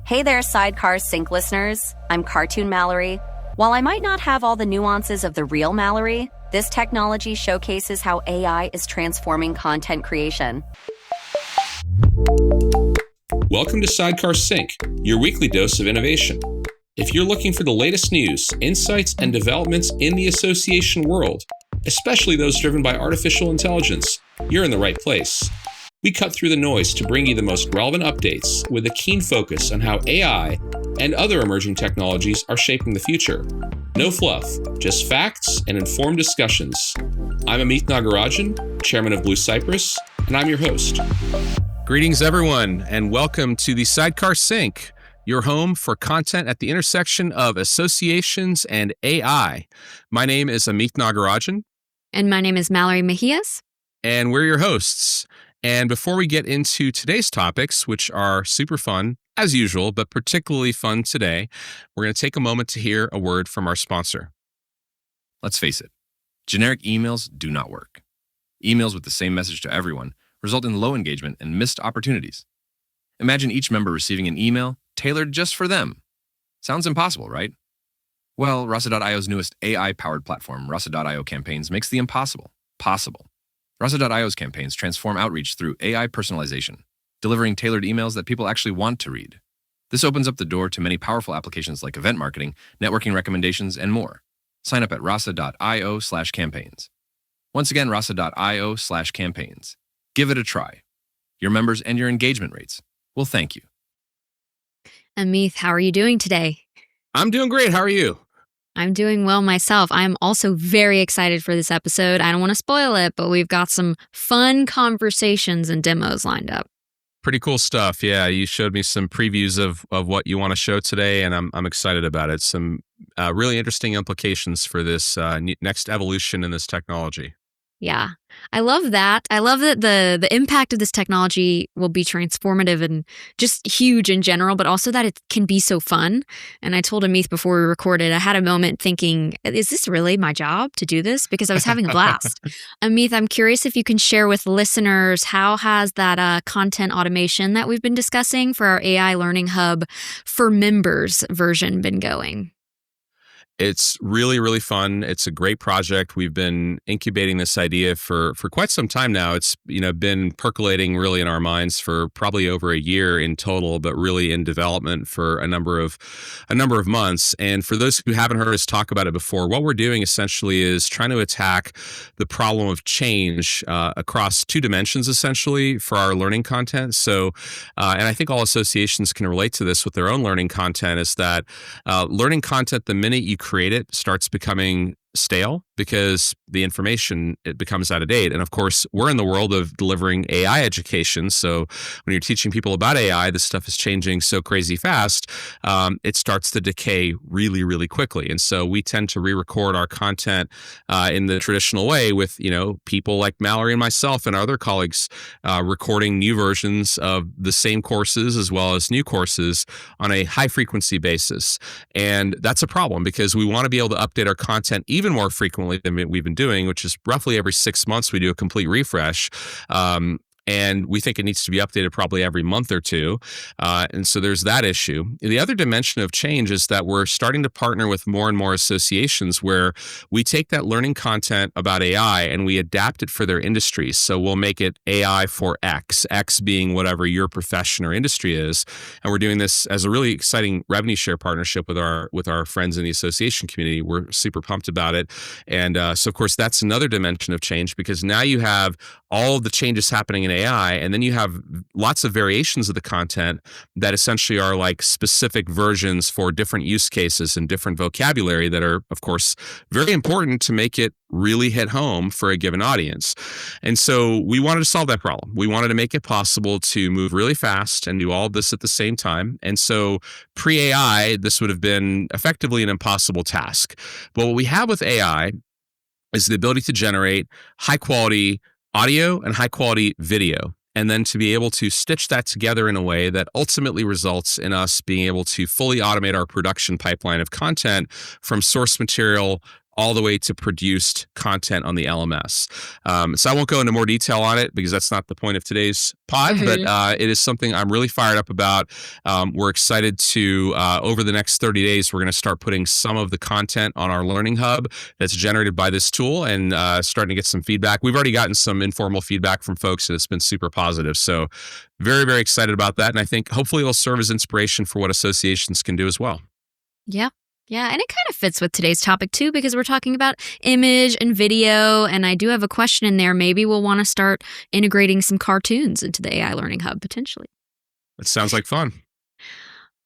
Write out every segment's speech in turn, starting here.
Hey there, Sidecar Sync listeners. I'm Cartoon Mallory. While I might not have all the nuances of the real Mallory, this technology showcases how AI is transforming content creation. Welcome to Sidecar Sync, your weekly dose of innovation. If you're looking for the latest news, insights, and developments in the association world, especially those driven by artificial intelligence, you're in the right place. We cut through the noise to bring you the most relevant updates with a keen focus on how AI and other emerging technologies are shaping the future. No fluff, just facts and informed discussions. I'm Amith Nagarajan, chairman of Blue Cypress, and I'm your host. Greetings, everyone, and welcome to the Sidecar Sync, your home for content at the intersection of associations and AI. My name is Amith Nagarajan. And my name is Mallory Mejias. And we're your hosts. And before we get into today's topics, which are super fun, as usual, but particularly fun today, we're going to take a moment to hear a word from our sponsor. Let's face it, generic emails do not work. Emails with the same message to everyone result in low engagement and missed opportunities. Imagine each member receiving an email tailored just for them. Sounds impossible, right? Well, Rasa.io's newest AI-powered platform, Rasa.io Campaigns, makes the impossible possible. Rasa.io's campaigns transform outreach through AI personalization, delivering tailored emails that people actually want to read. This opens up the door to many powerful applications like event marketing, networking recommendations, and more. Sign up at rasa.io/campaigns. Once again, rasa.io/campaigns. Give it a try. Your members and your engagement rates will thank you. Amith, how are you doing today? I'm doing great. How are you? I'm doing well myself. I'm also very excited for this episode. I don't want to spoil it, but we've got some fun conversations and demos lined up. Pretty cool stuff. Yeah, you showed me some previews of what you want to show today, and I'm excited about it. Some really interesting implications for this next evolution in this technology. Yeah, I love that. I love that the impact of this technology will be transformative and just huge in general, but also that it can be so fun. And I told Amith before we recorded, I had a moment thinking, is this really my job to do this? Because I was having a blast. Amith, I'm curious if you can share with listeners, how has that content automation that we've been discussing for our AI Learning Hub for members version been going? It's really, really fun. It's a great project. We've been incubating this idea for quite some time now. It's been percolating really in our minds for probably over a year in total, but really in development for a number of months. And for those who haven't heard us talk about it before, what we're doing essentially is trying to attack the problem of change across two dimensions, essentially, for our learning content. So, and I think all associations can relate to this with their own learning content, is that learning content, the minute you create it, starts becoming stale because the information, it becomes out of date. And of course, we're in the world of delivering AI education. So when you're teaching people about AI, this stuff is changing so crazy fast, it starts to decay really, really quickly. And so we tend to re-record our content in the traditional way with, people like Mallory and myself and our other colleagues recording new versions of the same courses as well as new courses on a high frequency basis. And that's a problem because we want to be able to update our content even more frequently than we've been doing, which is roughly every 6 months we do a complete refresh. And we think it needs to be updated probably every month or two. And so there's that issue. The other dimension of change is that we're starting to partner with more and more associations where we take that learning content about AI and we adapt it for their industries. So we'll make it AI for X being whatever your profession or industry is. And we're doing this as a really exciting revenue share partnership with our friends in the association community. We're super pumped about it. And so, of course, that's another dimension of change because now you have all of the changes happening in AI, and then you have lots of variations of the content that essentially are like specific versions for different use cases and different vocabulary that are, of course, very important to make it really hit home for a given audience. And so we wanted to solve that problem. We wanted to make it possible to move really fast and do all of this at the same time. And so pre-AI, this would have been effectively an impossible task. But what we have with AI is the ability to generate high quality audio and high quality video, and then to be able to stitch that together in a way that ultimately results in us being able to fully automate our production pipeline of content from source material all the way to produced content on the LMS. So I won't go into more detail on it because that's not the point of today's pod, but it is something I'm really fired up about. We're excited to, over the next 30 days, we're going to start putting some of the content on our Learning Hub that's generated by this tool and starting to get some feedback. We've already gotten some informal feedback from folks, and it's been super positive. So very, very excited about that. And I think hopefully it'll serve as inspiration for what associations can do as well. Yeah. Yeah, and it kind of fits with today's topic too, because we're talking about image and video, and I do have a question in there. Maybe we'll want to start integrating some cartoons into the AI Learning Hub potentially. That sounds like fun.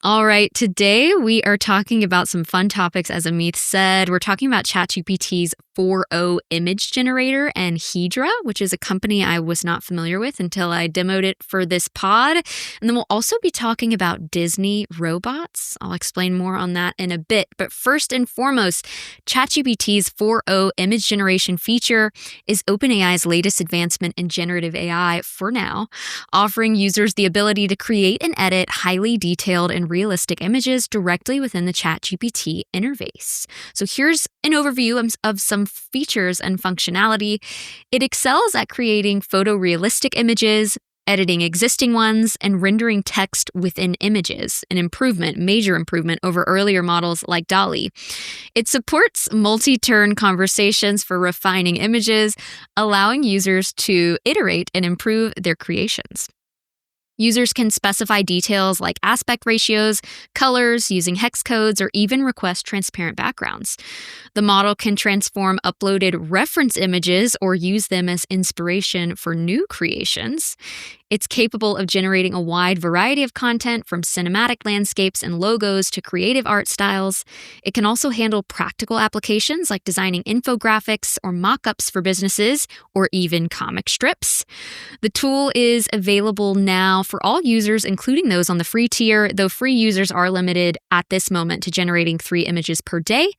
All right, today we are talking about some fun topics, as Amith said. We're talking about ChatGPT's 4.0 image generator and Hedra, which is a company I was not familiar with until I demoed it for this pod. And then we'll also be talking about Disney robots. I'll explain more on that in a bit. But first and foremost, ChatGPT's 4.0 image generation feature is OpenAI's latest advancement in generative AI for now, offering users the ability to create and edit highly detailed and realistic images directly within the ChatGPT interface. So here's an overview of some features and functionality. It excels at creating photorealistic images, editing existing ones, and rendering text within images, an improvement, major improvement over earlier models like DALL-E. It supports multi-turn conversations for refining images, allowing users to iterate and improve their creations. Users can specify details like aspect ratios, colors, using hex codes, or even request transparent backgrounds. The model can transform uploaded reference images or use them as inspiration for new creations. It's capable of generating a wide variety of content, from cinematic landscapes and logos to creative art styles. It can also handle practical applications like designing infographics or mock-ups for businesses, or even comic strips. The tool is available now for all users, including those on the free tier, though free users are limited at this moment to generating 3 images per day.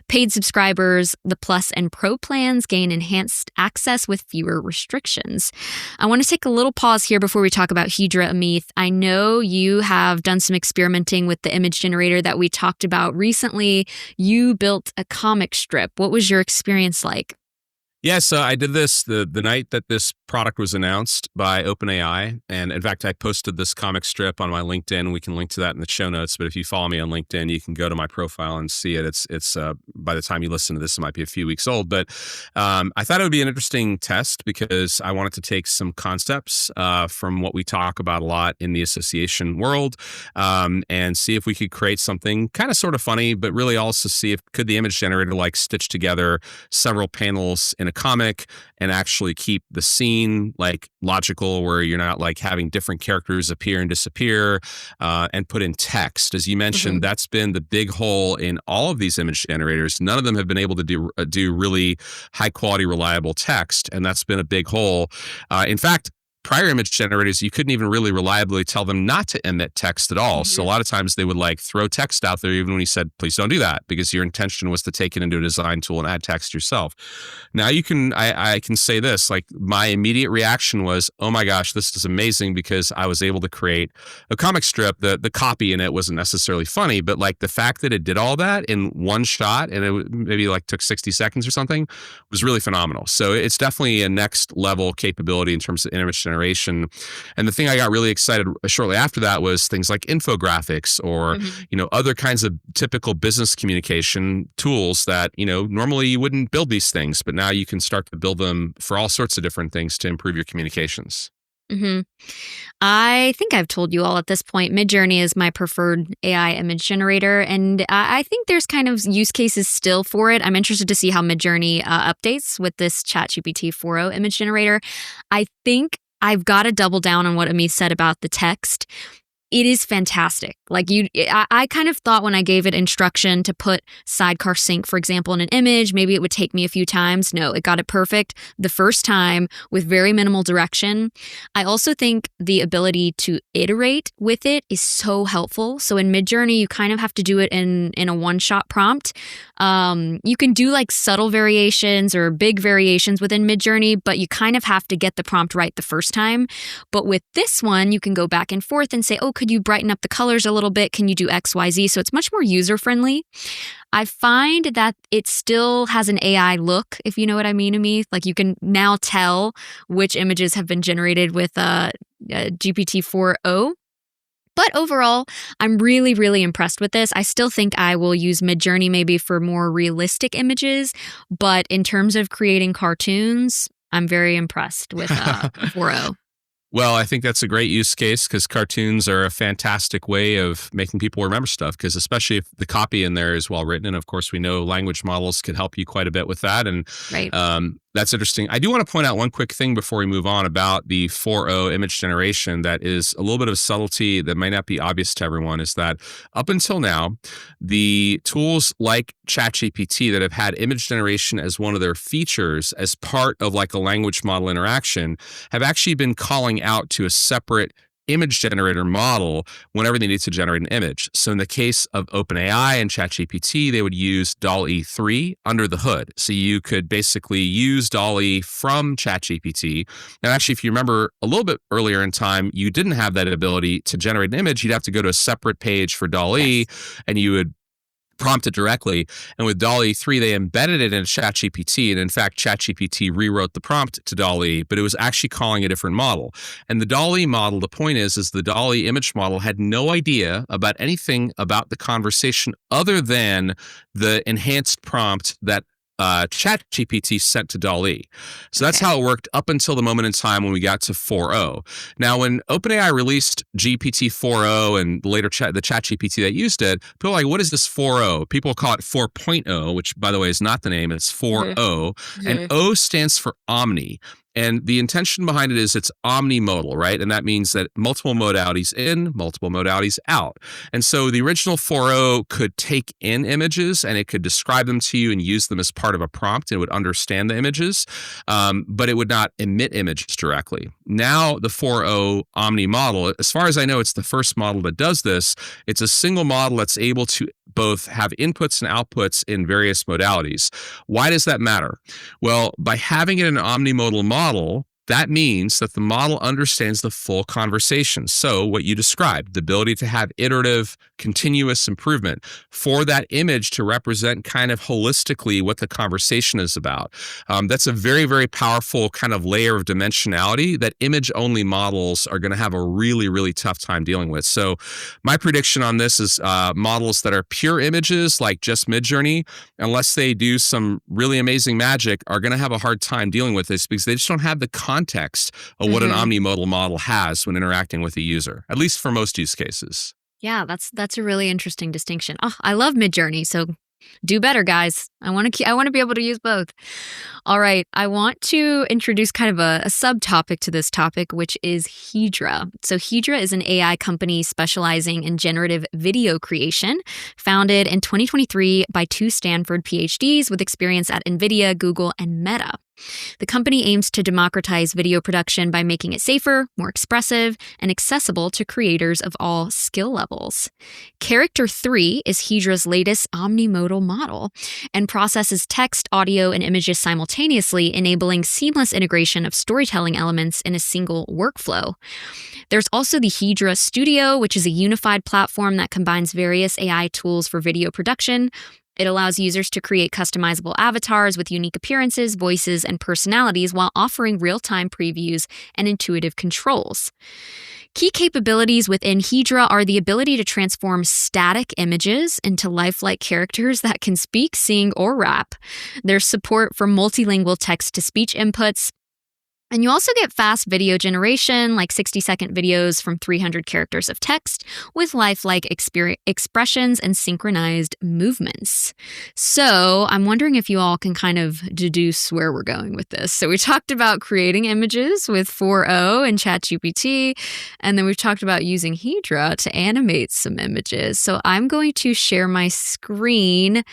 Paid subscribers, the Plus and Pro plans, gain enhanced access with fewer restrictions. I want to take a little pause here before we talk about Hedra, Amith. I know you have done some experimenting with the image generator that we talked about recently. You built a comic strip. What was your experience like? Yeah, so I did this the night that this product was announced by OpenAI. And in fact, I posted this comic strip on my LinkedIn. We can link to that in the show notes. But if you follow me on LinkedIn, you can go to my profile and see it. It's by the time you listen to this, it might be a few weeks old. But I thought it would be an interesting test because I wanted to take some concepts from what we talk about a lot in the association world and see if we could create something kind of sort of funny, but really also see if could the image generator like stitch together several panels in a comic and actually keep the scene like logical, where you're not like having different characters appear and disappear, and put in text. As you mentioned, that's been the big hole in all of these image generators. None of them have been able to do really high quality, reliable text, and that's been a big hole. In fact, prior image generators, you couldn't even really reliably tell them not to emit text at all. So a lot of times they would like throw text out there even when you said, please don't do that, because your intention was to take it into a design tool and add text yourself. Now you can, I can say this, like my immediate reaction was, oh my gosh, this is amazing, because I was able to create a comic strip. The copy in it wasn't necessarily funny, but like the fact that it did all that in one shot and it maybe like took 60 seconds or something was really phenomenal. So it's definitely a next level capability in terms of image generation. And the thing I got really excited shortly after that was things like infographics or, other kinds of typical business communication tools that, normally you wouldn't build these things, but now you can start to build them for all sorts of different things to improve your communications. I think I've told you all at this point, Midjourney is my preferred AI image generator, and I think there's kind of use cases still for it. I'm interested to see how Midjourney updates with this ChatGPT 4.0 image generator. I think I've got to double down on what Amith said about the text. It is fantastic. Like I kind of thought when I gave it instruction to put Sidecar Sync, for example, in an image, maybe it would take me a few times. No, it got it perfect the first time with very minimal direction. I also think the ability to iterate with it is so helpful. So in Midjourney, you kind of have to do it in a one-shot prompt. You can do like subtle variations or big variations within Midjourney, but you kind of have to get the prompt right the first time. But with this one, you can go back and forth and say, oh, could you brighten up the colors a little bit? Can you do X, Y, Z? So it's much more user-friendly. I find that it still has an AI look, if you know what I mean, Amith. Like you can now tell which images have been generated with GPT-4o. But overall, I'm really, really impressed with this. I still think I will use Midjourney maybe for more realistic images. But in terms of creating cartoons, I'm very impressed with 4o. Well, I think that's a great use case because cartoons are a fantastic way of making people remember stuff, because especially if the copy in there is well written. And of course, we know language models can help you quite a bit with that. And right. That's interesting. I do want to point out one quick thing before we move on about the 4o image generation that is a little bit of subtlety that might not be obvious to everyone, is that up until now, the tools like ChatGPT that have had image generation as one of their features as part of like a language model interaction have actually been calling out to a separate image generator model whenever they need to generate an image. So in the case of OpenAI and ChatGPT, they would use DALL-E 3 under the hood. So you could basically use DALL-E from ChatGPT. Now, actually, if you remember a little bit earlier in time, you didn't have that ability to generate an image. You'd have to go to a separate page for DALL-E, and you would prompt it directly. And with DALL-E 3, they embedded it in ChatGPT. And in fact, ChatGPT rewrote the prompt to DALL-E, but it was actually calling a different model. And the DALL-E model, the point is the DALL-E image model had no idea about anything about the conversation other than the enhanced prompt that ChatGPT sent to DALL-E. So that's how it worked up until the moment in time when we got to 4o. Now, when OpenAI released GPT-4o and later the ChatGPT that used it, people are like, what is this 4o? People call it 4.0, which, by the way, is not the name. It's 4o. And O stands for Omni. And the intention behind it is it's Omni-Modal, right? And that means that multiple modalities in, multiple modalities out. And so the original 4o could take in images and it could describe them to you and use them as part of a prompt, and it would understand the images, but it would not emit images directly. Now the 4o Omni-Modal, as far as I know, it's the first model that does this. It's a single model that's able to both have inputs and outputs in various modalities. Why does that matter? Well, by having it in an Omni-Modal model, that means that the model understands the full conversation. So what you described, the ability to have iterative, continuous improvement for that image to represent kind of holistically what the conversation is about. That's a very, very powerful kind of layer of dimensionality that image-only models are going to have a really, really tough time dealing with. So my prediction on this is models that are pure images, like just Midjourney, unless they do some really amazing magic, are going to have a hard time dealing with this because they just don't have the context of what an Omni-Modal model has when interacting with a user, at least for most use cases. Yeah, that's a really interesting distinction. Oh, I love Midjourney, so do better, guys. I want to be able to use both. All right, I want to introduce kind of a subtopic to this topic, which is Hedra. So Hedra is an AI company specializing in generative video creation, founded in 2023 by 2 Stanford PhDs with experience at Nvidia, Google, and Meta. The company aims to democratize video production by making it safer, more expressive, and accessible to creators of all skill levels. Character 3 is Hedra's latest Omni-Modal model and processes text, audio, and images simultaneously, enabling seamless integration of storytelling elements in a single workflow. There's also the Hedra Studio, which is a unified platform that combines various AI tools for video production. It allows users to create customizable avatars with unique appearances, voices, and personalities while offering real-time previews and intuitive controls. Key capabilities within Hedra are the ability to transform static images into lifelike characters that can speak, sing, or rap. There's support for multilingual text-to-speech inputs. And you also get fast video generation, like 60-second videos from 300 characters of text with lifelike expressions and synchronized movements. So I'm wondering if you all can kind of deduce where we're going with this. So we talked about creating images with 4o and ChatGPT, and then we've talked about using Hedra to animate some images. So I'm going to share my screen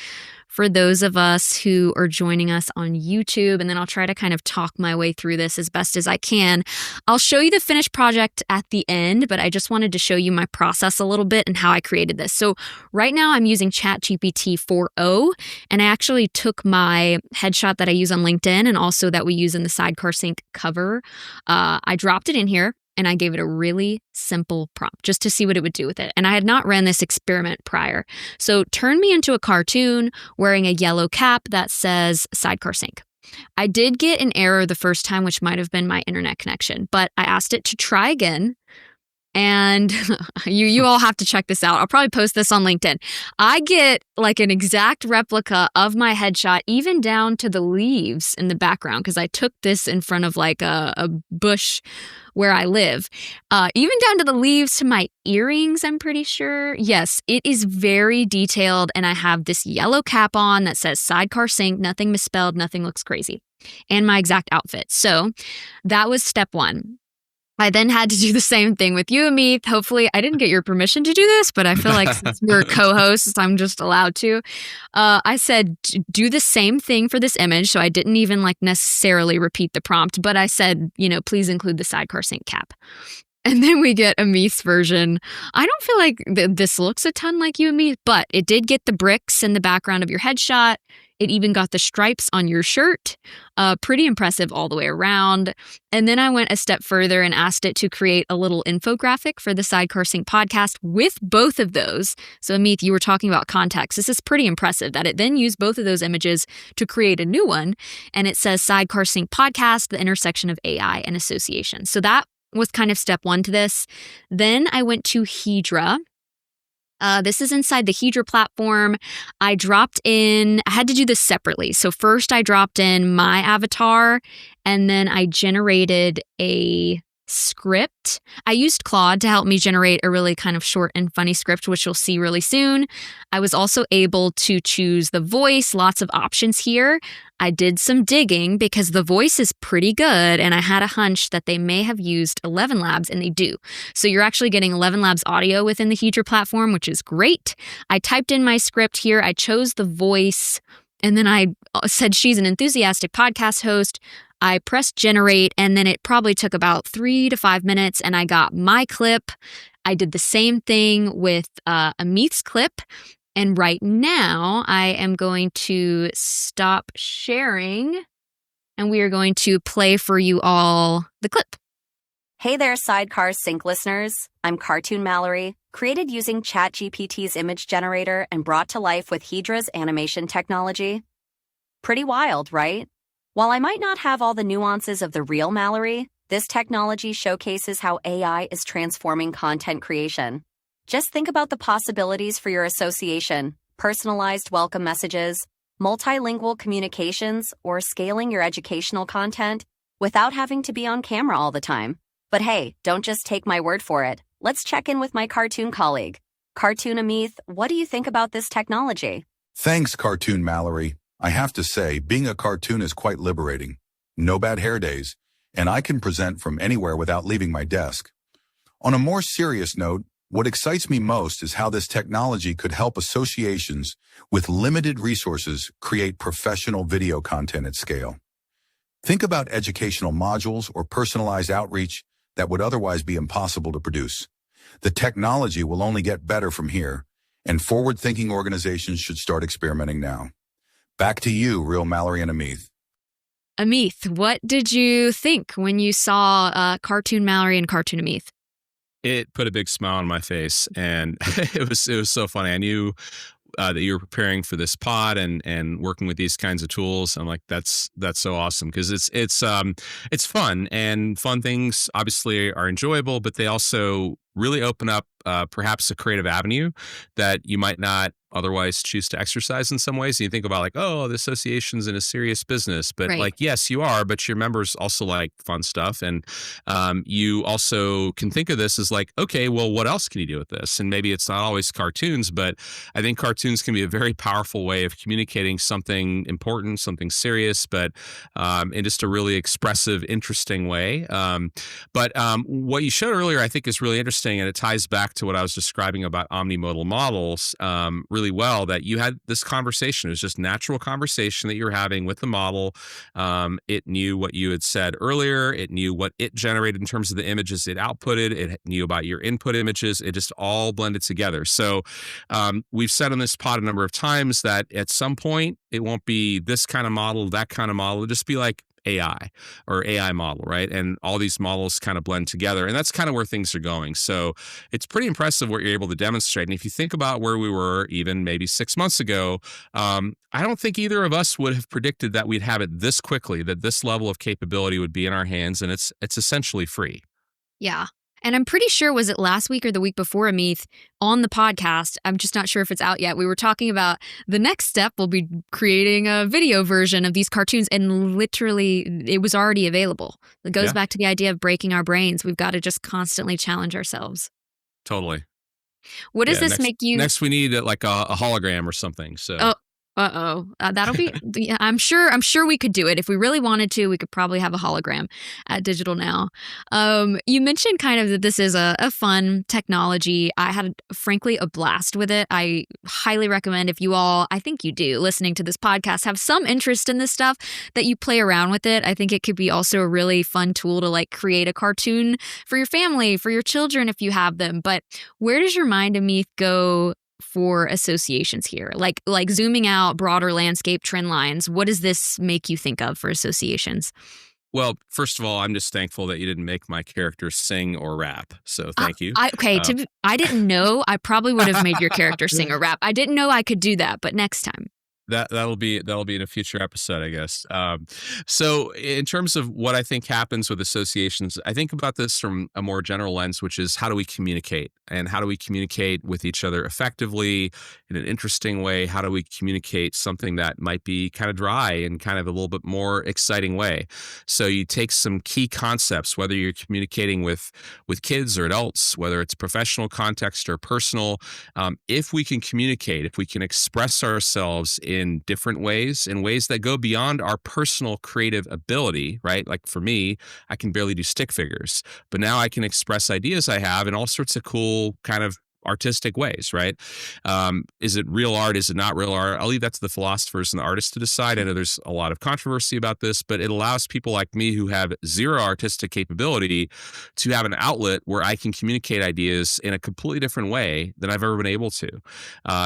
for those of us who are joining us on YouTube, and then I'll try to kind of talk my way through this as best as I can. I'll show you the finished project at the end, but I just wanted to show you my process a little bit and how I created this. So right now I'm using ChatGPT 4o, and I actually took my headshot that I use on LinkedIn and also that we use in the Sidecar Sync cover. I dropped it in here. and I gave it a really simple prompt just to see what it would do with it. And I had not ran this experiment prior. So turn me into a cartoon wearing a yellow cap that says Sidecar Sync. I did get an error the first time, which might have been my internet connection, but I asked it to try again. And you all have to check this out. I'll probably post this on LinkedIn. I get like an exact replica of my headshot, even down to the leaves in the background, because I took this in front of like a bush where I live. Even down to the leaves to my earrings, I'm pretty sure. Yes, it is very detailed. And I have this yellow cap on that says Sidecar Sync, nothing misspelled, nothing looks crazy, and my exact outfit. So that was step one. I then had to do the same thing with you, Amith. Hopefully, I didn't get your permission to do this, but I feel like since we're co-hosts, I'm just allowed to. I said, do the same thing for this image. So I didn't even like necessarily repeat the prompt, but I said, please include the Sidecar Sync cap. And then we get Amith's version. I don't feel like this looks a ton like you, Amith, but it did get the bricks in the background of your headshot. It even got the stripes on your shirt. Pretty impressive all the way around. And then I went a step further and asked it to create a little infographic for the Sidecar Sync podcast with both of those. So Amith, you were talking about context. This is pretty impressive that it then used both of those images to create a new one. And it says Sidecar Sync podcast, the intersection of AI and association. So that was kind of step one to this. Then I went to Hedra. This is inside the Hedra platform. I had to do this separately. So first I dropped in my avatar, and then I generated a script. I used Claude to help me generate a really kind of short and funny script, which you'll see really soon. I was also able to choose the voice, lots of options here. I did some digging because the voice is pretty good, and I had a hunch that they may have used ElevenLabs, and they do. So you're actually getting ElevenLabs audio within the Hedra platform, which is great. I typed in my script here. I chose the voice, and then I said she's an enthusiastic podcast host. I pressed generate, and then it probably took about 3 to 5 minutes, and I got my clip. I did the same thing with Amith's clip. And right now, I am going to stop sharing, and we are going to play for you all the clip. Hey there, Sidecar Sync listeners. I'm Cartoon Mallory, created using ChatGPT's image generator and brought to life with Hedra's animation technology. Pretty wild, right? While I might not have all the nuances of the real Mallory, this technology showcases how AI is transforming content creation. Just think about the possibilities for your association, personalized welcome messages, multilingual communications, or scaling your educational content without having to be on camera all the time. But hey, don't just take my word for it. Let's check in with my cartoon colleague. Cartoon Amith, what do you think about this technology? Thanks, Cartoon Mallory. I have to say, being a cartoon is quite liberating. No bad hair days, and I can present from anywhere without leaving my desk. On a more serious note, what excites me most is how this technology could help associations with limited resources create professional video content at scale. Think about educational modules or personalized outreach that would otherwise be impossible to produce. The technology will only get better from here, and forward-thinking organizations should start experimenting now. Back to you, real Mallory and Amith. Amith, what did you think when you saw Cartoon Mallory and Cartoon Amith? It put a big smile on my face, and it was so funny. I knew that you were preparing for this pod and working with these kinds of tools. I'm like, that's so awesome, because it's fun, and fun things obviously are enjoyable, but they also really open up perhaps a creative avenue that you might not otherwise choose to exercise in some ways. And you think about like, oh, the association's in a serious business, but Right. like, yes, you are, but your members also like fun stuff. And you also can think of this as like, okay, well, what else can you do with this? And maybe it's not always cartoons, but I think cartoons can be a very powerful way of communicating something important, something serious, but in just a really expressive, interesting way. But what you showed earlier, I think, is really interesting, and it ties back to what I was describing about Omni-Modal models really well, that you had this conversation. It was just natural conversation that you were having with the model. It knew what you had said earlier. It knew what it generated in terms of the images it outputted. It knew about your input images. It just all blended together. So we've said on this pod a number of times that at some point, it won't be this kind of model, that kind of model. It'll just be like AI or AI model, right? And all these models kind of blend together. And that's kind of where things are going. So it's pretty impressive what you're able to demonstrate. And if you think about where we were even maybe 6 months ago, I don't think either of us would have predicted that we'd have it this quickly, that this level of capability would be in our hands, and it's essentially free. Yeah. And I'm pretty sure, was it last week or the week before, Amith, on the podcast, I'm just not sure if it's out yet, we were talking about the next step will be creating a video version of these cartoons, and literally it was already available. It goes back to the idea of breaking our brains. We've got to just constantly challenge ourselves. Totally. What does this make you... Next, we need like a hologram or something. So. That'll be. Yeah, I'm sure we could do it if we really wanted to. We could probably have a hologram at DigitalNow. You mentioned kind of that this is a fun technology. I had, frankly, a blast with it. I highly recommend, if you all, I think you do, listening to this podcast, have some interest in this stuff, that you play around with it. I think it could be also a really fun tool to like create a cartoon for your family, for your children if you have them. But where does your mind, Amith, go for associations here? Like zooming out, broader landscape trend lines, what does this make you think of for associations? Well, first of all, I'm just thankful that you didn't make my character sing or rap. So thank you. I didn't know. I probably would have made your character sing or rap. I didn't know I could do that, but next time. That'll be in a future episode, I guess. So in terms of what I think happens with associations, I think about this from a more general lens, which is how do we communicate, and how do we communicate with each other effectively in an interesting way? How do we communicate something that might be kind of dry and kind of a little bit more exciting way? So you take some key concepts, whether you're communicating with kids or adults, whether it's professional context or personal. If we can communicate, if we can express ourselves in different ways, in ways that go beyond our personal creative ability, right? Like for me, I can barely do stick figures, but now I can express ideas I have in all sorts of cool kind of artistic ways, right? Is it real art? Is it not real art? I'll leave that to the philosophers and the artists to decide. I know there's a lot of controversy about this, but it allows people like me who have zero artistic capability to have an outlet where I can communicate ideas in a completely different way than I've ever been able to.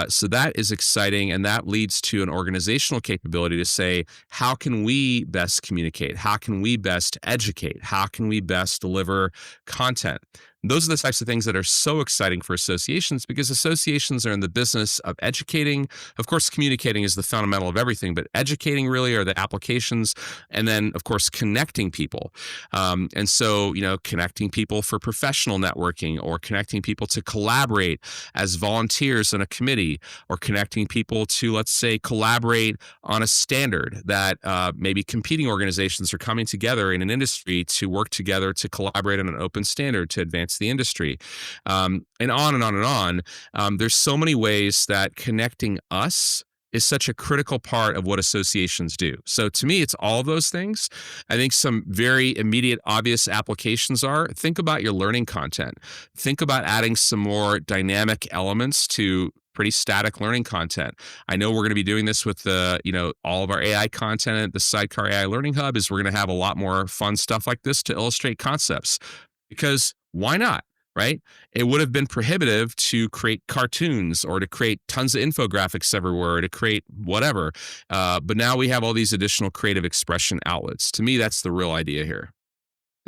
So that is exciting, and that leads to an organizational capability to say, how can we best communicate? How can we best educate? How can we best deliver content? Those are the types of things that are so exciting for associations, because associations are in the business of educating. Of course, communicating is the fundamental of everything, but educating really are the applications. And then, of course, connecting people. And so, connecting people for professional networking, or connecting people to collaborate as volunteers on a committee, or connecting people to, let's say, collaborate on a standard that maybe competing organizations are coming together in an industry to work together to collaborate on an open standard to advance the industry, and on and on and on. There's so many ways that connecting us is such a critical part of what associations do. So to me, it's all of those things. I think some very immediate, obvious applications are, think about your learning content. Think about adding some more dynamic elements to pretty static learning content. I know we're going to be doing this with all of our AI content. The Sidecar AI Learning Hub is we're going to have a lot more fun stuff like this to illustrate concepts, because why not, right? It would have been prohibitive to create cartoons or to create tons of infographics everywhere, to create whatever. But now we have all these additional creative expression outlets. To me, that's the real idea here.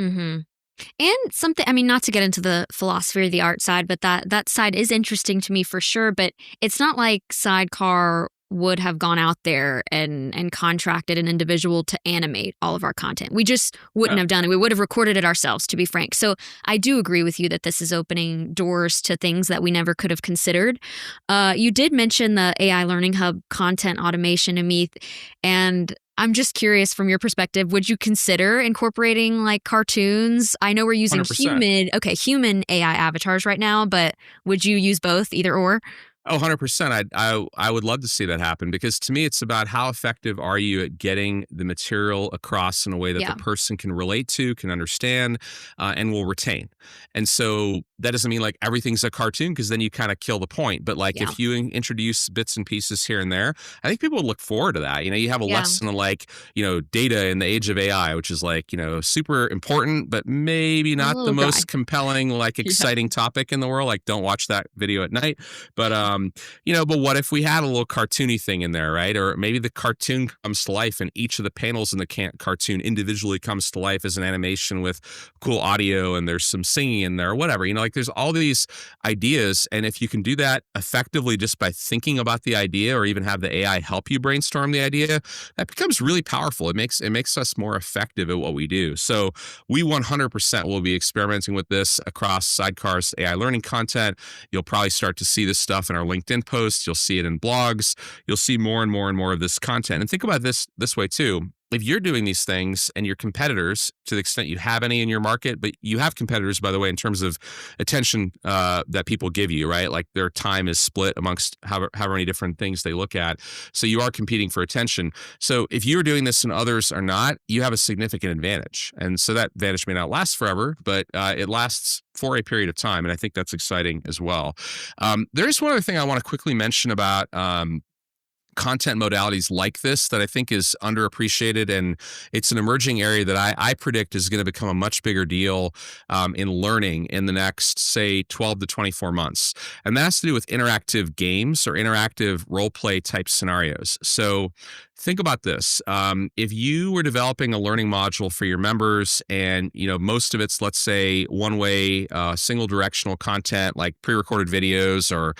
Mm-hmm. And something, not to get into the philosophy or the art side, but that side is interesting to me for sure. But it's not like Sidecar would have gone out there and contracted an individual to animate all of our content. We just wouldn't have done it. We would have recorded it ourselves, to be frank. So I do agree with you that this is opening doors to things that we never could have considered. You did mention the AI Learning Hub content automation, Amith, and I'm just curious, from your perspective, would you consider incorporating like cartoons? I know we're using 100%. human AI avatars right now, but would you use both, either or? Oh, 100%. I would love to see that happen, because to me, it's about how effective are you at getting the material across in a way that the person can relate to, can understand, and will retain. And so that doesn't mean like everything's a cartoon, because then you kind of kill the point. But like Yeah. if you introduce bits and pieces here and there, I think people would look forward to that. You have a lesson on like, data in the age of AI, which is like, super important, but maybe A not the little most dry. compelling, like exciting topic in the world. Like don't watch that video at night. But, but what if we had a little cartoony thing in there, right? Or maybe the cartoon comes to life and each of the panels in the cartoon individually comes to life as an animation with cool audio and there's some singing in there or whatever. Like there's all these ideas. And if you can do that effectively just by thinking about the idea or even have the AI help you brainstorm the idea, that becomes really powerful. It makes us more effective at what we do. So we 100% will be experimenting with this across Sidecar's AI learning content. You'll probably start to see this stuff in our LinkedIn posts. You'll see it in blogs. You'll see more and more and more of this content. And think about this way too. If you're doing these things and your competitors, to the extent you have any in your market, but you have competitors, by the way, in terms of attention that people give you, right? Like their time is split amongst however many different things they look at. So you are competing for attention. So if you're doing this and others are not, you have a significant advantage. And so that advantage may not last forever, but it lasts for a period of time. And I think that's exciting as well. There's one other thing I want to quickly mention about content modalities like this that I think is underappreciated, and it's an emerging area that I predict is going to become a much bigger deal in learning in the next, say, 12 to 24 months. And that has to do with interactive games or interactive role play type scenarios. So think about this. If you were developing a learning module for your members and, most of it's, let's say, one-way, single directional content like pre-recorded videos or,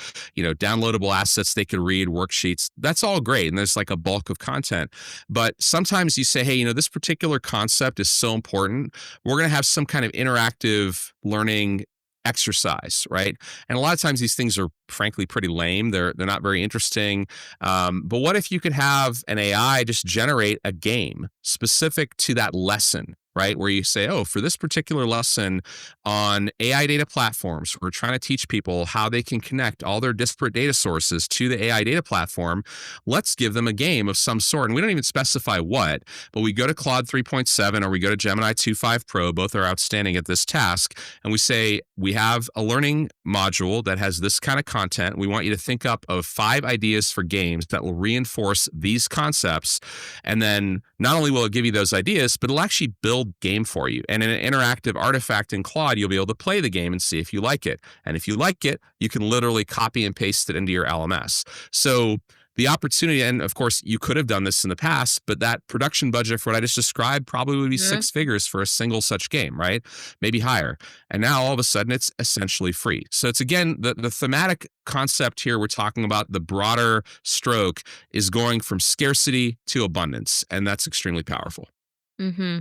downloadable assets they could read, worksheets, that's all great. And there's like a bulk of content. But sometimes you say, hey, this particular concept is so important. We're going to have some kind of interactive learning exercise, right? And a lot of times these things are frankly pretty lame. They're not very interesting. But what if you could have an AI just generate a game specific to that lesson, right? Where you say, oh, for this particular lesson on AI data platforms, we're trying to teach people how they can connect all their disparate data sources to the AI data platform. Let's give them a game of some sort. And we don't even specify what, but we go to Claude 3.7 or we go to Gemini 2.5 Pro, both are outstanding at this task. And we say, we have a learning module that has this kind of content. We want you to think up of 5 ideas for games that will reinforce these concepts. And then not only will it give you those ideas, but it'll actually build game for you. And in an interactive artifact in Claude, you'll be able to play the game and see if you like it. And if you like it, you can literally copy and paste it into your LMS. So the opportunity, and of course, you could have done this in the past, but that production budget for what I just described probably would be 6 figures for a single such game, right? Maybe higher. And now all of a sudden it's essentially free. So it's again, the thematic concept here we're talking about, the broader stroke is going from scarcity to abundance. And that's extremely powerful. Mm-hmm.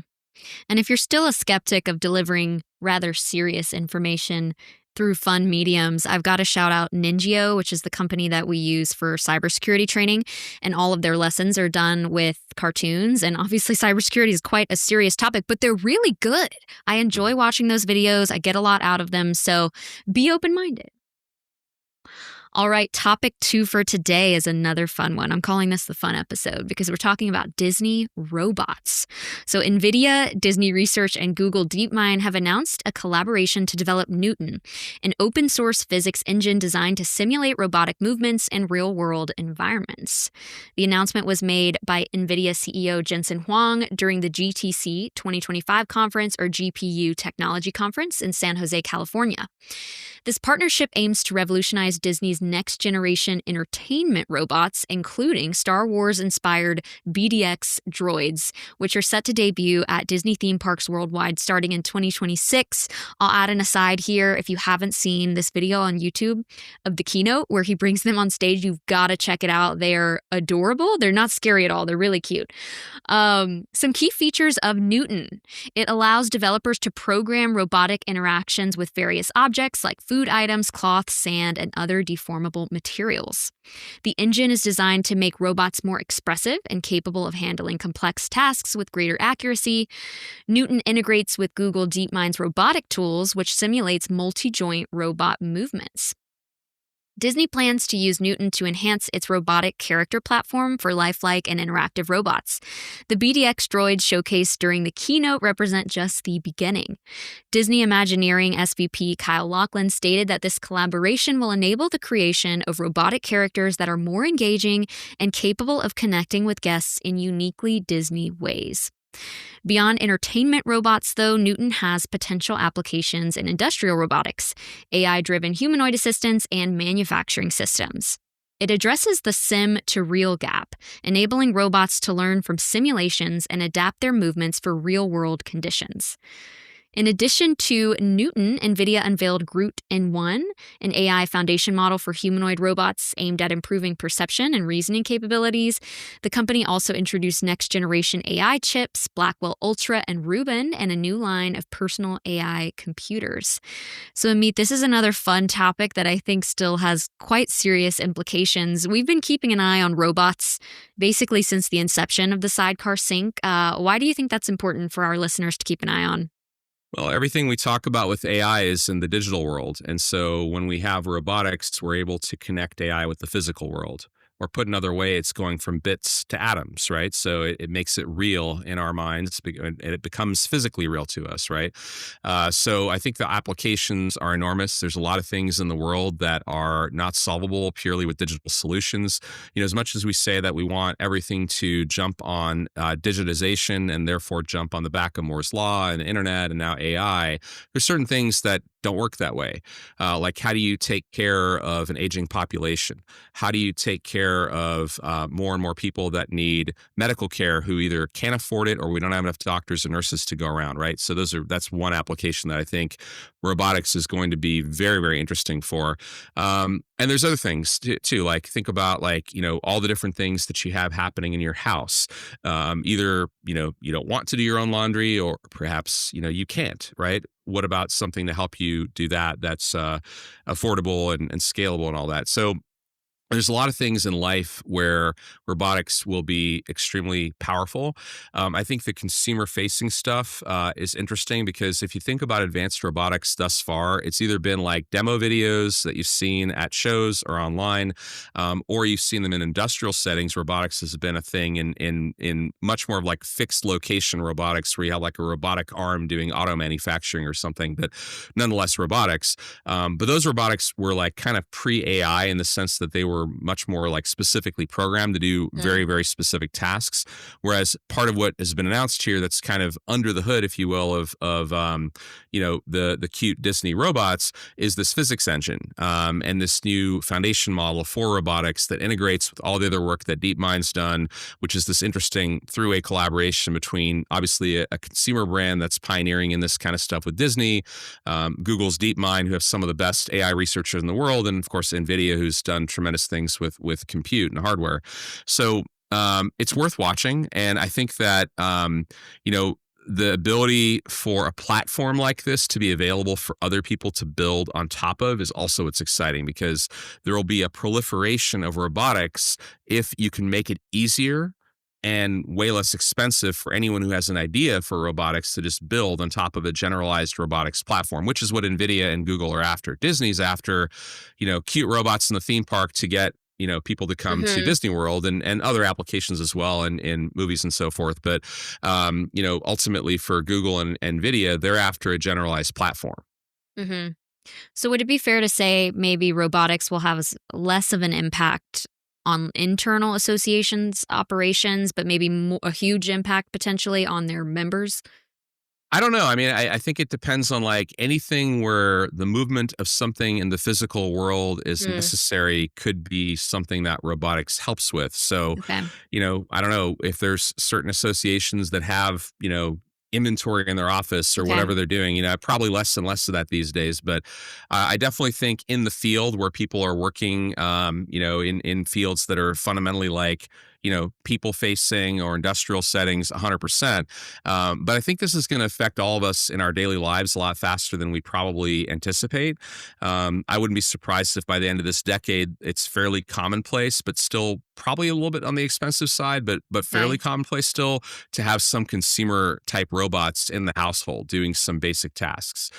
And if you're still a skeptic of delivering rather serious information through fun mediums, I've got to shout out Ningio, which is the company that we use for cybersecurity training. And all of their lessons are done with cartoons. And obviously, cybersecurity is quite a serious topic, but they're really good. I enjoy watching those videos. I get a lot out of them. So be open-minded. All right, topic 2 for today is another fun one. I'm calling this the fun episode because we're talking about Disney robots. So Nvidia, Disney Research, and Google DeepMind have announced a collaboration to develop Newton, an open source physics engine designed to simulate robotic movements in real-world environments. The announcement was made by Nvidia CEO Jensen Huang during the GTC 2025 conference, or GPU Technology Conference in San Jose, California. This partnership aims to revolutionize Disney's next-generation entertainment robots, including Star Wars-inspired BDX droids, which are set to debut at Disney theme parks worldwide starting in 2026. I'll add an aside here. If you haven't seen this video on YouTube of the keynote where he brings them on stage, you've got to check it out. They're adorable. They're not scary at all. They're really cute. Some key features of Newton. It allows developers to program robotic interactions with various objects like food items, cloth, sand, and other deformable materials. The engine is designed to make robots more expressive and capable of handling complex tasks with greater accuracy. Newton integrates with Google DeepMind's robotic tools, which simulates multi-joint robot movements. Disney plans to use Newton to enhance its robotic character platform for lifelike and interactive robots. The BDX droids showcased during the keynote represent just the beginning. Disney Imagineering SVP Kyle Lachlan stated that this collaboration will enable the creation of robotic characters that are more engaging and capable of connecting with guests in uniquely Disney ways. Beyond entertainment robots, though, Newton has potential applications in industrial robotics, AI-driven humanoid assistants, and manufacturing systems. It addresses the sim-to-real gap, enabling robots to learn from simulations and adapt their movements for real-world conditions. In addition to Newton, Nvidia unveiled Groot N1, an AI foundation model for humanoid robots aimed at improving perception and reasoning capabilities. The company also introduced next-generation AI chips, Blackwell Ultra and Rubin, and a new line of personal AI computers. So, Amith, this is another fun topic that I think still has quite serious implications. We've been keeping an eye on robots basically since the inception of the Sidecar Sync. Why do you think that's important for our listeners to keep an eye on? Well, everything we talk about with AI is in the digital world. And so when we have robotics, we're able to connect AI with the physical world. Or put another way, it's going from bits to atoms, right? So it makes it real in our minds, and it becomes physically real to us, right? So I think the applications are enormous. There's a lot of things in the world that are not solvable purely with digital solutions. As much as we say that we want everything to jump on digitization and therefore jump on the back of Moore's Law and the internet and now AI, there's certain things that don't work that way. Like, how do you take care of an aging population? How do you take care of more and more people that need medical care who either can't afford it or we don't have enough doctors and nurses to go around, right? So that's one application that I think robotics is going to be very, very interesting for. And there's other things too, like think about all the different things that you have happening in your house. Either, you don't want to do your own laundry or perhaps, you can't, right? What about something to help you do that that's affordable and scalable and all that? So there's a lot of things in life where robotics will be extremely powerful. I think the consumer-facing stuff is interesting because if you think about advanced robotics thus far, it's either been like demo videos that you've seen at shows or online, or you've seen them in industrial settings. Robotics has been a thing in much more of like fixed location robotics, where you have like a robotic arm doing auto manufacturing or something, but nonetheless robotics. But those robotics were like kind of pre-AI in the sense that they were much more like specifically programmed to do very, very specific tasks. Whereas part of what has been announced here that's kind of under the hood, if you will, of the cute Disney robots is this physics engine and this new foundation model for robotics that integrates with all the other work that DeepMind's done, which is this interesting throughway collaboration between obviously a consumer brand that's pioneering in this kind of stuff with Disney, Google's DeepMind, who have some of the best AI researchers in the world, and of course Nvidia, who's done tremendous things with compute and hardware. So it's worth watching, and I think that the ability for a platform like this to be available for other people to build on top of is also what's exciting, because there will be a proliferation of robotics if you can make it easier and way less expensive for anyone who has an idea for robotics to just build on top of a generalized robotics platform, which is what Nvidia and Google are after. Disney's after, cute robots in the theme park to get people to come to Disney World and other applications as well in movies and so forth. But, ultimately for Google and Nvidia, they're after a generalized platform. Mm-hmm. So would it be fair to say maybe robotics will have less of an impact on internal associations operations, but maybe a huge impact potentially on their members? I don't know. I mean, I think it depends on like anything where the movement of something in the physical world is necessary could be something that robotics helps with. So, Okay. I don't know if there's certain associations that have, inventory in their office or whatever they're doing, probably less and less of that these days. But I definitely think in the field where people are working, in fields that are fundamentally like, people facing or industrial settings 100%. But I think this is going to affect all of us in our daily lives a lot faster than we probably anticipate. I wouldn't be surprised if by the end of this decade, it's fairly commonplace, but still probably a little bit on the expensive side, but fairly commonplace still to have some consumer type robots in the household doing some basic tasks.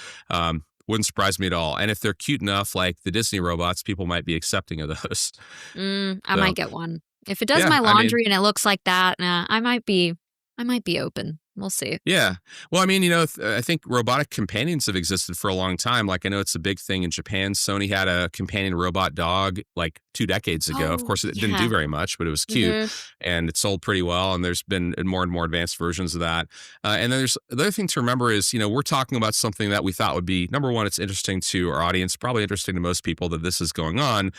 Wouldn't surprise me at all. And if they're cute enough, like the Disney robots, people might be accepting of those. I might get one. If it does Yeah, my I mean, laundry and it looks like that, I might be open. We'll see. yeah. Well, I mean, I think robotic companions have existed for a long time. Like, I know it's a big thing in Japan. Sony had a companion robot dog like 2 decades ago. Of Oh, course, it didn't yeah. do very much, but it was cute and it sold pretty well. And there's been more and more advanced versions of that. And then there's the other thing to remember is, we're talking about something that we thought would be, number one, it's interesting to our audience, probably interesting to most people that this is going on.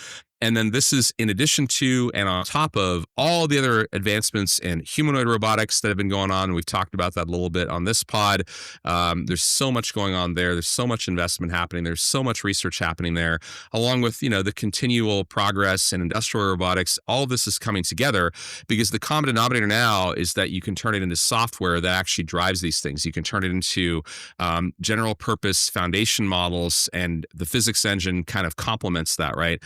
And then this is in addition to and on top of all the other advancements in humanoid robotics that have been going on. We've talked about that a little bit on this pod. There's so much going on there. There's so much investment happening. There's so much research happening there, along with, the continual progress in industrial robotics. All of this is coming together because the common denominator now is that you can turn it into software that actually drives these things. You can turn it into general purpose foundation models, and the physics engine kind of complements that, right?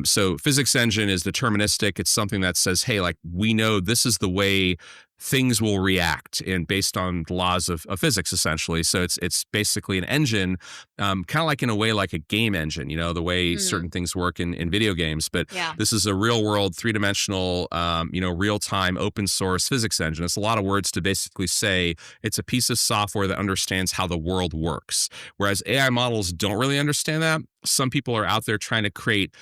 So physics engine is deterministic. It's something that says, hey, like we know this is the way things will react and based on the laws of physics, essentially. So it's basically an engine, kind of like in a way like a game engine, the way certain things work in video games. But this is a real world, 3-dimensional, real time open source physics engine. It's a lot of words to basically say it's a piece of software that understands how the world works. Whereas AI models don't really understand that. Some people are out there trying to create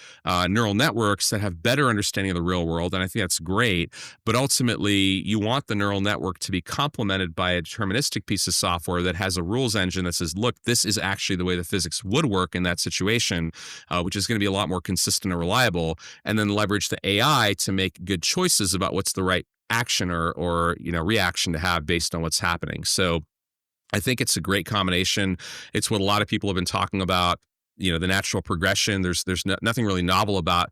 neural networks that have better understanding of the real world. And I think that's great. But ultimately, you want the neural network to be complemented by a deterministic piece of software that has a rules engine that says, look, this is actually the way the physics would work in that situation, which is going to be a lot more consistent and reliable. And then leverage the AI to make good choices about what's the right action or reaction to have based on what's happening. So I think it's a great combination. It's what a lot of people have been talking about. The natural progression. There's nothing really novel about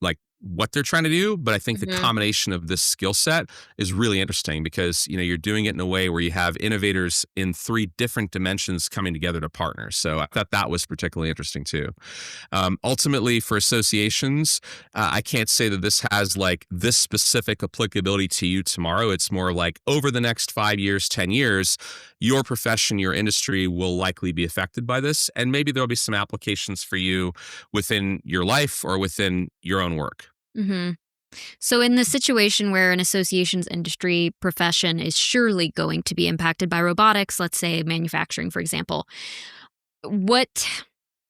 like what they're trying to do, but I think the combination of this skill set is really interesting because you're doing it in a way where you have innovators in 3 different dimensions coming together to partner. So I thought that was particularly interesting too. Ultimately, for associations, I can't say that this has like this specific applicability to you tomorrow. It's more like over the next 5 years, 10 years, your profession, your industry will likely be affected by this, and maybe there'll be some applications for you within your life or within your own work. So in the situation where an association's industry profession is surely going to be impacted by robotics, let's say manufacturing, for example, what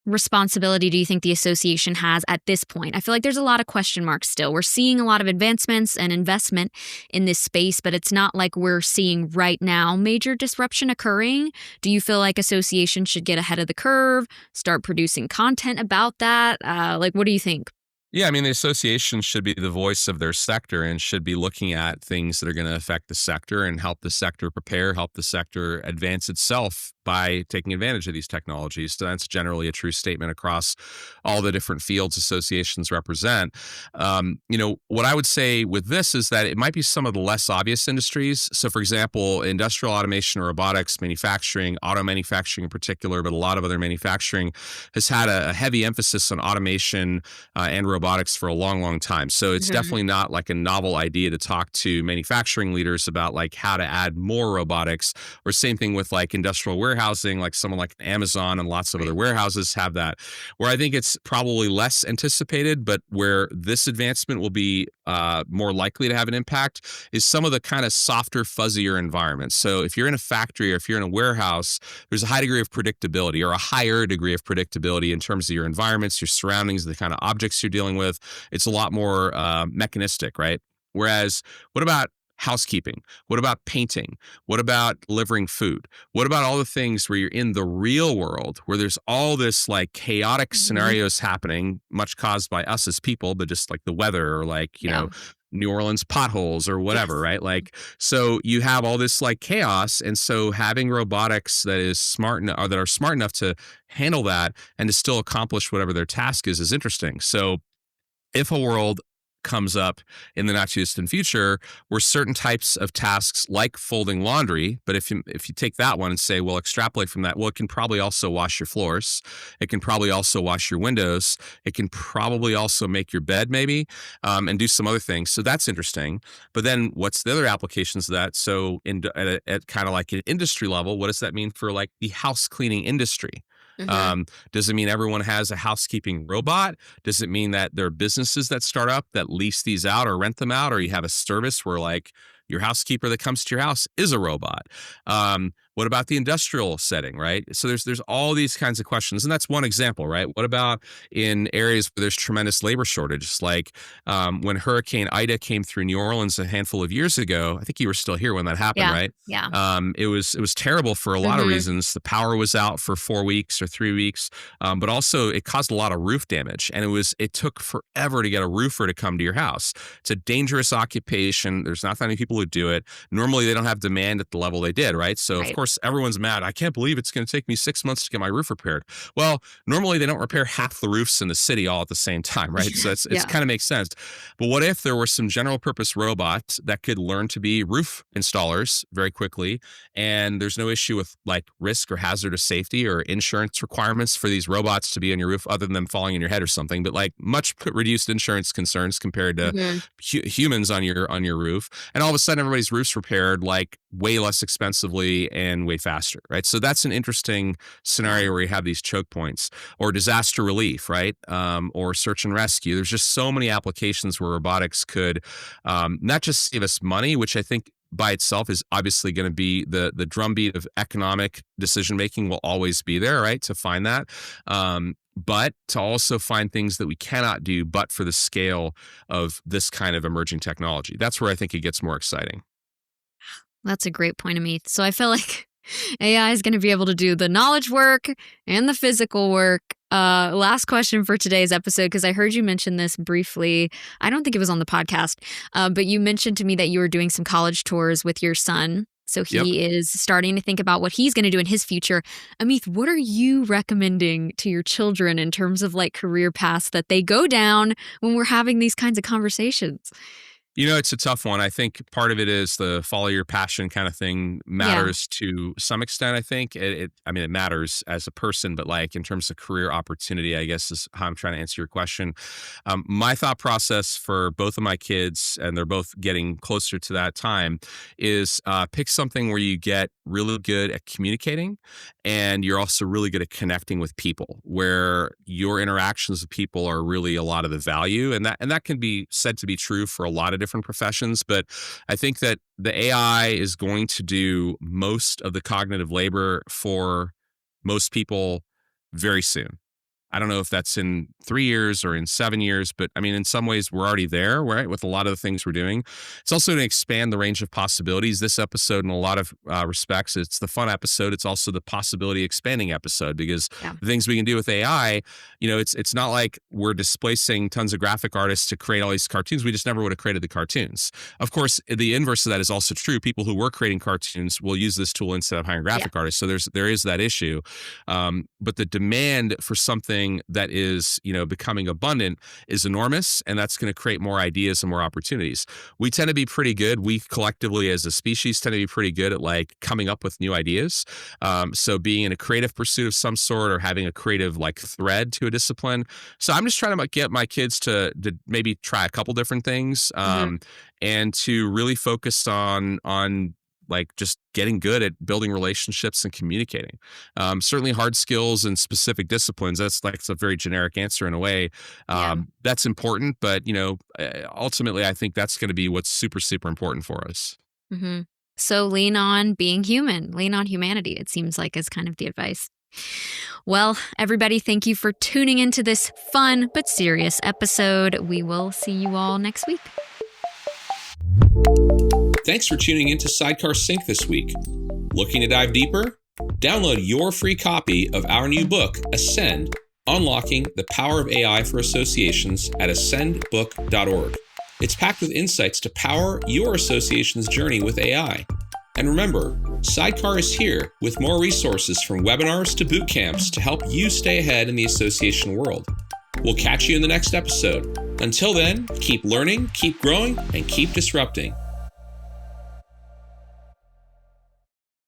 responsibility do you think the association has at this point? I feel like there's a lot of question marks still. We're seeing a lot of advancements and investment in this space, but it's not like we're seeing right now major disruption occurring. Do you feel like associations should get ahead of the curve, start producing content about that? What do you think? Yeah, I mean, the association should be the voice of their sector and should be looking at things that are going to affect the sector and help the sector prepare, help the sector advance itself by taking advantage of these technologies. So that's generally a true statement across all the different fields associations represent. What I would say with this is that it might be some of the less obvious industries. So, for example, industrial automation, robotics, manufacturing, auto manufacturing in particular, but a lot of other manufacturing has had a heavy emphasis on automation and robotics for a long, long time. So it's definitely not like a novel idea to talk to manufacturing leaders about like how to add more robotics, or same thing with like industrial warehousing, like someone like Amazon and lots of other warehouses have that. Where I think it's probably less anticipated, but where this advancement will be more likely to have an impact is some of the kind of softer, fuzzier environments. So if you're in a factory or if you're in a warehouse, there's a high degree of predictability or a higher degree of predictability in terms of your environments, your surroundings, the kind of objects you're dealing with. It's a lot more mechanistic, right? Whereas what about housekeeping? What about painting? What about delivering food? What about all the things where you're in the real world, where there's all this like chaotic scenarios happening, much caused by us as people, but just like the weather or like, you know, New Orleans potholes or whatever, right? Like, so you have all this like chaos. And so having robotics that is smart or that are smart enough to handle that and to still accomplish whatever their task is interesting. So if a world comes up in the not too distant future where certain types of tasks like folding laundry, but if you take that one and say, well, extrapolate from that, well, it can probably also wash your floors. It can probably also wash your windows. It can probably also make your bed maybe, and do some other things. So that's interesting. But then what's the other applications of that? So at kind of like an industry level, what does that mean for like the house cleaning industry? Does it mean everyone has a housekeeping robot? Does it mean that there are businesses that start up that lease these out or rent them out, or you have a service where like your housekeeper that comes to your house is a robot? What about the industrial setting, right? So there's all these kinds of questions, and that's one example, right? What about in areas where there's tremendous labor shortages, like when Hurricane Ida came through New Orleans a handful of years ago? I think you were still here when that happened, right? Yeah. It was terrible for a lot of reasons. The power was out for 4 weeks or 3 weeks, but also it caused a lot of roof damage, and it took forever to get a roofer to come to your house. It's a dangerous occupation. There's not that many people who do it. Normally, they don't have demand at the level they did, right? So of course, everyone's mad. I can't believe it's going to take me 6 months to get my roof repaired. Well, normally they don't repair half the roofs in the city all at the same time, right? So it's kind of makes sense. But what if there were some general purpose robots that could learn to be roof installers very quickly, and there's no issue with like risk or hazard of safety or insurance requirements for these robots to be on your roof other than them falling in your head or something, but like much reduced insurance concerns compared to humans on your roof. And all of a sudden everybody's roof's repaired like way less expensively and way faster, right? So that's an interesting scenario where you have these choke points, or disaster relief, right? Or search and rescue. There's just so many applications where robotics could not just save us money, which I think by itself is obviously going to be the drumbeat of economic decision making will always be there, right? To find that. But to also find things that we cannot do but for the scale of this kind of emerging technology. That's where I think it gets more exciting. That's a great point, Amith. So I feel like AI is going to be able to do the knowledge work and the physical work. Last question for today's episode, because I heard you mention this briefly. I don't think it was on the podcast, but you mentioned to me that you were doing some college tours with your son. So he is starting to think about what he's going to do in his future. Amith, what are you recommending to your children in terms of like career paths that they go down when we're having these kinds of conversations? You know, it's a tough one. I think part of it is the follow your passion kind of thing matters to some extent. I think it matters as a person, but like in terms of career opportunity, I guess is how I'm trying to answer your question. My thought process for both of my kids, and they're both getting closer to that time, is pick something where you get really good at communicating and you're also really good at connecting with people, where your interactions with people are really a lot of the value. And that can be said to be true for a lot of different professions, but I think that the AI is going to do most of the cognitive labor for most people very soon. I don't know if that's in 3 years or in 7 years, but I mean, in some ways we're already there, right? With a lot of the things we're doing. It's also going to expand the range of possibilities. This episode, in a lot of respects, it's the fun episode. It's also the possibility expanding episode, because the things we can do with AI, you know, it's not like we're displacing tons of graphic artists to create all these cartoons. We just never would have created the cartoons. Of course, the inverse of that is also true. People who were creating cartoons will use this tool instead of hiring graphic artists. So there is that issue. But the demand for something that is, you know, becoming abundant is enormous, and that's going to create more ideas and more opportunities. We tend to be pretty good. We collectively as a species tend to be pretty good at like coming up with new ideas. So being in a creative pursuit of some sort, or having a creative like thread to a discipline. So I'm just trying to get my kids to maybe try a couple different things, and to really focus on like just getting good at building relationships and communicating. Certainly hard skills and specific disciplines. That's like a very generic answer in a way. That's important, but you know, ultimately I think that's going to be what's super, super important for us. So lean on being human, lean on humanity, it seems like is kind of the advice. Well, everybody, thank you for tuning into this fun but serious episode. We will see you all next week. Thanks for tuning in to Sidecar Sync this week. Looking to dive deeper? Download your free copy of our new book, Ascend, Unlocking the Power of AI for Associations at ascendbook.org. It's packed with insights to power your association's journey with AI. And remember, Sidecar is here with more resources from webinars to boot camps to help you stay ahead in the association world. We'll catch you in the next episode. Until then, keep learning, keep growing, and keep disrupting.